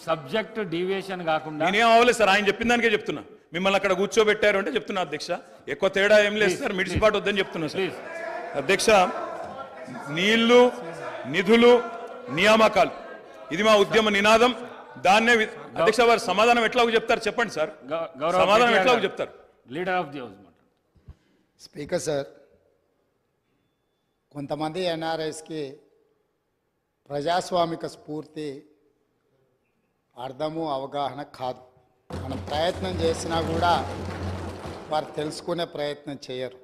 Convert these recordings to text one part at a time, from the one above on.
Subject deviation కాకుండా నేనేం అవ్వలేదు సార్, ఆయన చెప్పిన దానికే చెప్తున్నా. మిమ్మల్ని అక్కడ కూర్చోబెట్టారు అంటే చెప్తున్నా అధ్యక్ష, ఎక్కువ తేడా ఏం లేదు సార్, మిడిసిపాటు వద్దని చెప్తున్నా సార్. అధ్యక్ష, నీళ్లు, నిధులు, నియామకాలు ఇది మా ఉద్యమ నినాదం. దాన్నే అధ్యక్ష వారు సమాధానం ఎట్లా చెప్తారు చెప్పండి సార్, సమాధానం ఎట్లా చెప్తారు? Leader of the house. Speaker sir, కొంతమంది ఎన్ఆర్ఐస్కి ప్రజాస్వామిక స్ఫూర్తి అర్థము అవగాహన కాదు. మనం ప్రయత్నం చేసినా కూడా వారు తెలుసుకునే ప్రయత్నం చేయరు.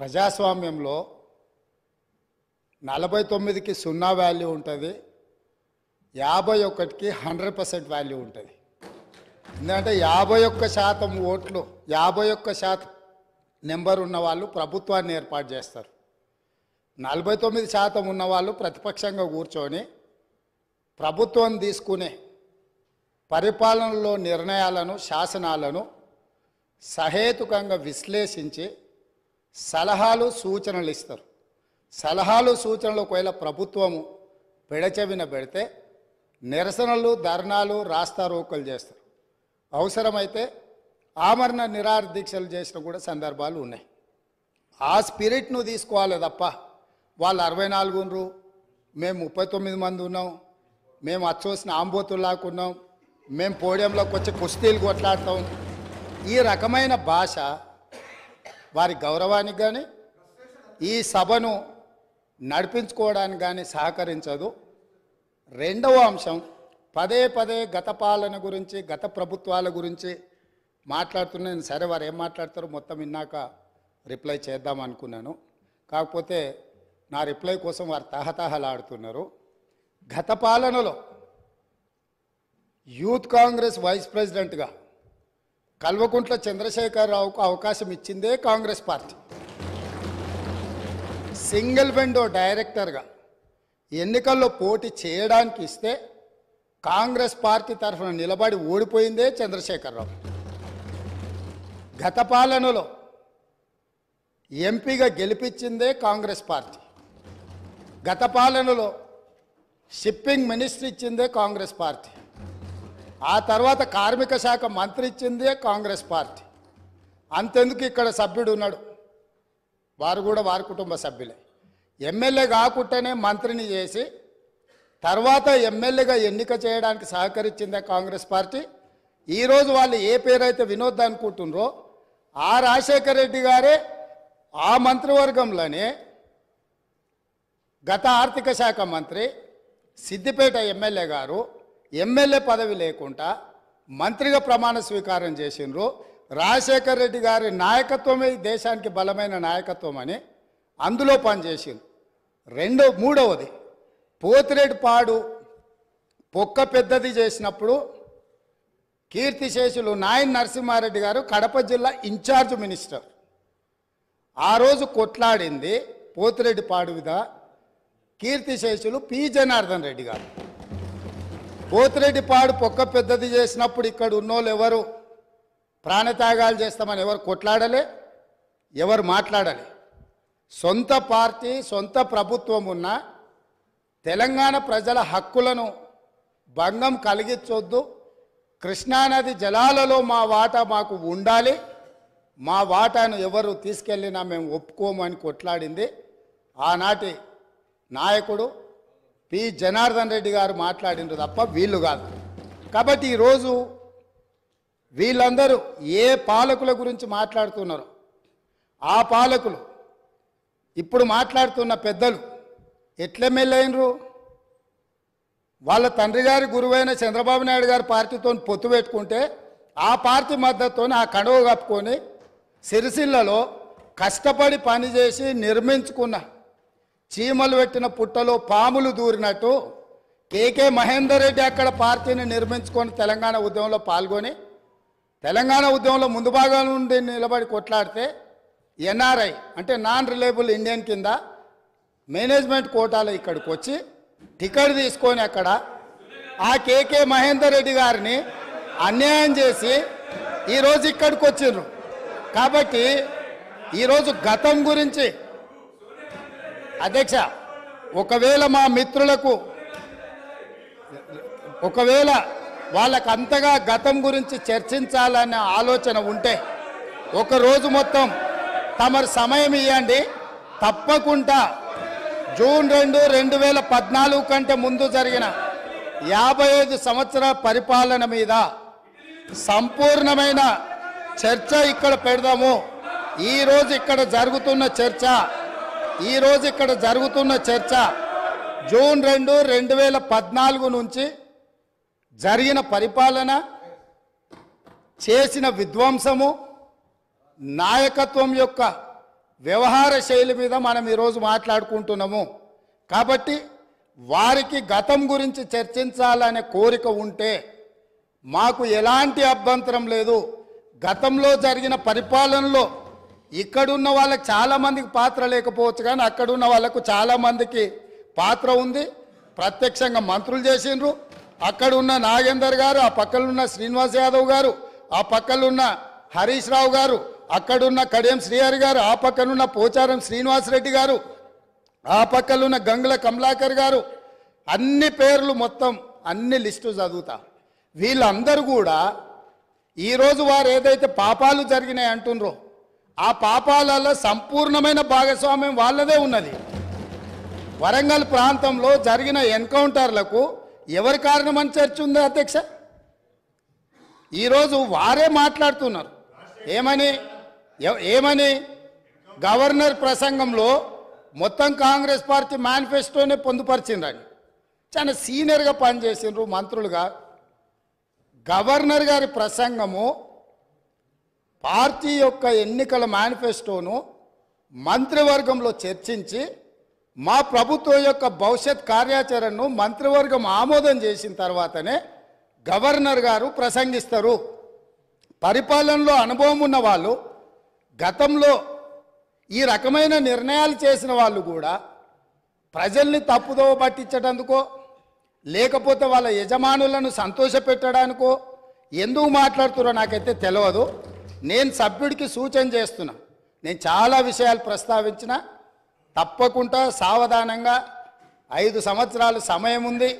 ప్రజాస్వామ్యంలో 49కి 0 వాల్యూ ఉంటుంది, 51కి 100% వాల్యూ ఉంటుంది. ఎందుకంటే 51% ఓట్లు, 51% నెంబర్ ఉన్న వాళ్ళు ప్రభుత్వాన్ని ఏర్పాటు చేస్తారు. 49% ఉన్నవాళ్ళు ప్రతిపక్షంగా కూర్చొని ప్రభుత్వం తీసుకునే పరిపాలనలో నిర్ణయాలను, శాసనాలను సహేతుకంగా విశ్లేషించి సలహాలు, సూచనలు ఇస్తారు. సలహాలు, సూచనలు ఒకవేళ ప్రభుత్వము పెడచెవిన పెడితే నిరసనలు, ధర్నాలు, రాస్తారోకలు చేస్తారు. అవసరమైతే ఆమరణ నిరాహార దీక్షలు చేసిన కూడా సందర్భాలు ఉన్నాయి. ఆ స్పిరిట్ను తీసుకోవాలి తప్ప వాళ్ళు 64 ఉన్నారు, మేము 39 మంది ఉన్నాం, మేము అచ్చోసిన ఆంబోతుల్లాగా ఉన్నాం, మేము పోడియంలోకి వచ్చి కుస్తీలు కొట్లాడతాం, ఈ రకమైన భాష వారి గౌరవానికి కానీ ఈ సభను నడిపించుకోవడానికి కానీ సహకరించదు. రెండవ అంశం, పదే పదే గత పాలన గురించి, గత ప్రభుత్వాల గురించి మాట్లాడుతున్నాను. సరే, వారు ఏం మాట్లాడతారో మొత్తం విన్నాక రిప్లై చేద్దాం అనుకున్నాను. కాకపోతే నా రిప్లై కోసం వారు తహతహలాడుతున్నారు. గత పాలనలో యూత్ కాంగ్రెస్ వైస్ ప్రెసిడెంట్గా కల్వకుంట్ల చంద్రశేఖరరావుకు అవకాశం ఇచ్చిందే కాంగ్రెస్ పార్టీ. సింగిల్ విండో డైరెక్టర్గా ఎన్నికల్లో పోటీ చేయడానికి ఇస్తే కాంగ్రెస్ పార్టీ తరఫున నిలబడి ఓడిపోయిందే చంద్రశేఖరరావు. గత పాలనలో ఎంపీగా గెలిపించిందే కాంగ్రెస్ పార్టీ. గత పాలనలో షిప్పింగ్ మినిస్టర్ ఇచ్చిందే కాంగ్రెస్ పార్టీ. ఆ తర్వాత కార్మిక శాఖ మంత్రి ఇచ్చిందే కాంగ్రెస్ పార్టీ. అంతెందుకు ఇక్కడ సభ్యుడు ఉన్నాడు, వారు కూడా వారి కుటుంబ సభ్యులే. ఎమ్మెల్యే కాకుండానే మంత్రిని చేసి తర్వాత ఎమ్మెల్యేగా ఎన్నిక చేయడానికి సహకరించిందే కాంగ్రెస్ పార్టీ. ఈరోజు వాళ్ళు ఏ పేరైతే వినోద్ అనుకుంటున్నారో ఆ రాజశేఖర రెడ్డి గారే ఆ మంత్రివర్గంలోనే గత ఆర్థిక శాఖ మంత్రి, సిద్దిపేట ఎమ్మెల్యే గారు ఎమ్మెల్యే పదవి లేకుండా మంత్రిగా ప్రమాణ స్వీకారం చేసిండ్రు. రాజశేఖర రెడ్డి గారి నాయకత్వమే దేశానికి బలమైన నాయకత్వం అని అందులో పనిచేసిండ్రు. మూడవది, పోతిరెడ్డిపాడు పొక్క పెద్దది చేసినప్పుడు కీర్తిశేషులు నాయన్ నరసింహారెడ్డి గారు కడప జిల్లా ఇన్ఛార్జ్ మినిస్టర్. ఆ రోజు కొట్లాడింది పోతిరెడ్డిపాడు మీద కీర్తిశేషులు పి జనార్దన్ రెడ్డి గారు. పోతిరెడ్డిపాడు పొక్క పెద్దది చేసినప్పుడు ఇక్కడ ఉన్నోళ్ళు ఎవరు ప్రాణత్యాగాలు చేస్తామని ఎవరు కొట్లాడలే, ఎవరు మాట్లాడాలి. సొంత పార్టీ, సొంత ప్రభుత్వం ఉన్న తెలంగాణ ప్రజల హక్కులను భంగం కలిగించొద్దు, కృష్ణానది జలాలలో మా వాటా మాకు ఉండాలి, మా వాటాను ఎవరు తీసుకెళ్ళినా మేము ఒప్పుకోమని కొట్లాడింది ఆనాటి నాయకుడు పి జనార్దన్ రెడ్డి గారు మాట్లాడిండ్రు తప్ప వీళ్ళు కాదు. కాబట్టి ఈరోజు వీళ్ళందరూ ఏ పాలకుల గురించి మాట్లాడుతున్నారో ఆ పాలకులు ఇప్పుడు మాట్లాడుతున్న పెద్దలు ఎట్లెమ్మెల్యేనరు? వాళ్ళ తండ్రి గారి గురువైన చంద్రబాబు నాయుడు గారి పార్టీతో పొత్తు పెట్టుకుంటే ఆ పార్టీ మద్దతుతో ఆ కడువ కప్పుకొని సిరిసిల్లలో కష్టపడి పనిచేసి నిర్మించుకున్న చీమలు పెట్టిన పుట్టలో పాములు దూరినట్టు కేకే మహేందర్ రెడ్డి అక్కడ పార్టీని నిర్మించుకొని తెలంగాణ ఉద్యమంలో పాల్గొని తెలంగాణ ఉద్యమంలో ముందు భాగం నుండి నిలబడి కొట్లాడితే ఎన్ఆర్ఐ అంటే నాన్ రిలయబుల్ ఇండియన్ కింద మేనేజ్మెంట్ కోటాలో ఇక్కడికి వచ్చి టికెట్ తీసుకొని అక్కడ ఆ కేకే మహేందర్ రెడ్డి గారిని అన్యాయం చేసి ఈరోజు ఇక్కడికి వచ్చిర్రు. కాబట్టి ఈరోజు గతం గురించి అధ్యక్ష, ఒకవేళ మా మిత్రులకు ఒకవేళ వాళ్ళకు అంతగా గతం గురించి చర్చించాలనే ఆలోచన ఉంటే ఒక రోజు మొత్తం తమరు సమయం ఇవ్వండి. తప్పకుండా జూన్ 2, 2014 కంటే ముందు జరిగిన 55 సంవత్సరాల పరిపాలన మీద సంపూర్ణమైన చర్చ ఇక్కడ పెడదాము. ఈరోజు ఇక్కడ జరుగుతున్న చర్చ జూన్ 2, 2014 నుంచి జరిగిన పరిపాలన, చేసిన విధ్వంసము, నాయకత్వం యొక్క వ్యవహార శైలి మీద మనం ఈరోజు మాట్లాడుకుంటున్నాము. కాబట్టి వారికి గతం గురించి చర్చించాలనే కోరిక ఉంటే మాకు ఎలాంటి అభ్యంతరం లేదు. గతంలో జరిగిన పరిపాలనలో ఇక్కడున్న వాళ్ళకి చాలామందికి పాత్ర లేకపోవచ్చు, కానీ అక్కడున్న వాళ్ళకు చాలామందికి పాత్ర ఉంది. ప్రత్యక్షంగా మంత్రులు చేసిండ్రు. అక్కడున్న నాగేందర్ గారు, ఆ పక్కనున్న శ్రీనివాస్ యాదవ్ గారు, ఆ పక్కనున్న హరీష్ రావు గారు, అక్కడున్న కడియం శ్రీహరి గారు, ఆ పక్కనున్న పోచారం శ్రీనివాసరెడ్డి గారు, ఆ పక్కనున్న గంగుల కమలాకర్ గారు, అన్ని పేర్లు మొత్తం అన్ని లిస్టు చదువుతా. వీళ్ళందరూ కూడా ఈరోజు వారు ఏదైతే పాపాలు జరిగినాయి అంటుండ్రో ఆ పాపాలలో సంపూర్ణమైన భాగస్వామ్యం వాళ్ళదే ఉన్నది. వరంగల్ ప్రాంతంలో జరిగిన ఎన్కౌంటర్లకు ఎవరి కారణమని చర్చ ఉంది అధ్యక్ష? ఈరోజు వారే మాట్లాడుతున్నారు. ఏమని గవర్నర్ ప్రసంగంలో మొత్తం కాంగ్రెస్ పార్టీ మేనిఫెస్టోనే పొందుపరిచిండ్రని చాలా సీనియర్గా పనిచేసిండ్రు మంత్రులుగా. గవర్నర్ గారి ప్రసంగము పార్టీ యొక్క ఎన్నికల మేనిఫెస్టోను మంత్రివర్గంలో చర్చించి మా ప్రభుత్వం యొక్క భవిష్యత్ కార్యాచరణను మంత్రివర్గం ఆమోదం చేసిన తర్వాతనే గవర్నర్ గారు ప్రసంగిస్తారు. పరిపాలనలో అనుభవం ఉన్న వాళ్ళు, గతంలో ఈ రకమైన నిర్ణయాలు చేసిన వాళ్ళు కూడా ప్రజల్ని తప్పుదోవ పట్టించడానికో లేకపోతే వాళ్ళ యజమానులను సంతోషపెట్టడానికో ఎందుకు మాట్లాడుతున్నారో నాకైతే తెలియదు. నేను సభ్యుడికి సూచన చేస్తున్నా. నేను చాలా విషయాలు ప్రస్తావించిన, తప్పకుండా సావధానంగా 5 సంవత్సరాలు సమయం ఉంది.